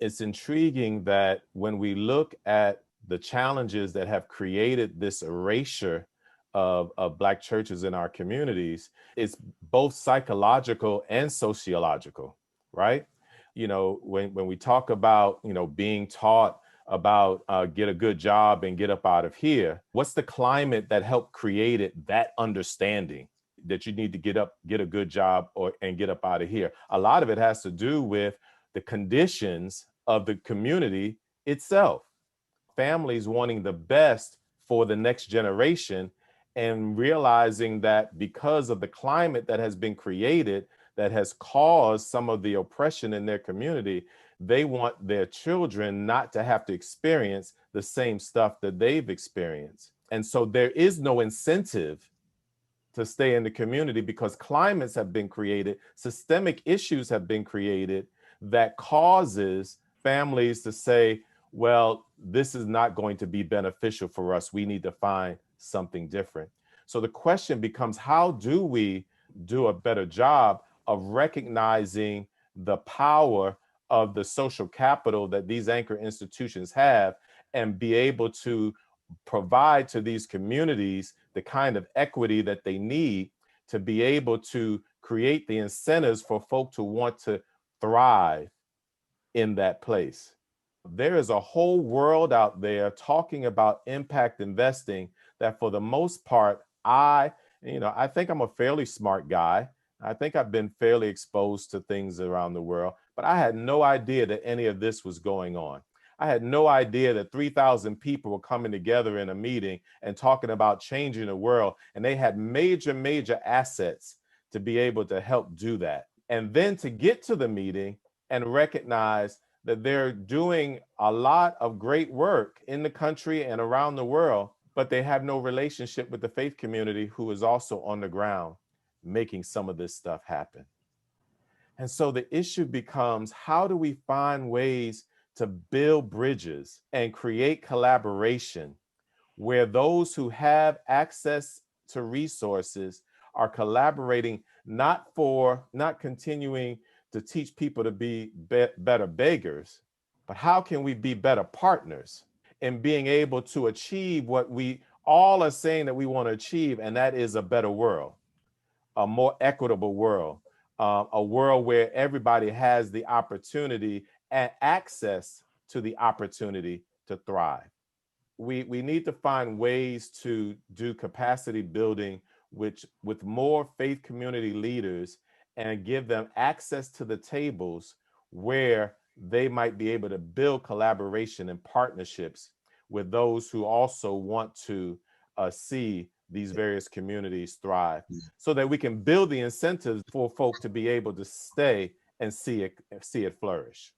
It's intriguing that when we look at the challenges that have created this erasure of Black churches in our communities, it's both psychological and sociological, right? When we talk about, being taught about get a good job and get up out of here, what's the climate that helped create it, that understanding that you need to get up, get a good job, and get up out of here? A lot of it has to do with the conditions of the community itself. Families wanting the best for the next generation and realizing that because of the climate that has been created that has caused some of the oppression in their community, they want their children not to have to experience the same stuff that they've experienced. And so there is no incentive to stay in the community because climates have been created, systemic issues have been created that causes families to say, well, this is not going to be beneficial for us. We need to find something different. So the question becomes, how do we do a better job of recognizing the power of the social capital that these anchor institutions have and be able to provide to these communities the kind of equity that they need to be able to create the incentives for folk to want to thrive in that place. There is a whole world out there talking about impact investing that for the most part, I think I'm a fairly smart guy. I think I've been fairly exposed to things around the world, but I had no idea that any of this was going on. I had no idea that 3,000 people were coming together in a meeting and talking about changing the world, and they had major, major assets to be able to help do that. And then to get to the meeting and recognize that they're doing a lot of great work in the country and around the world, but they have no relationship with the faith community who is also on the ground making some of this stuff happen. And so the issue becomes, how do we find ways to build bridges and create collaboration where those who have access to resources are collaborating, not continuing to teach people to be better beggars, but how can we be better partners in being able to achieve what we all are saying that we want to achieve, and that is a better world, a more equitable world, a world where everybody has the opportunity and access to the opportunity to thrive. We need to find ways to do capacity building with more faith community leaders and give them access to the tables where they might be able to build collaboration and partnerships with those who also want to see these various communities thrive, so that we can build the incentives for folk to be able to stay and see it flourish.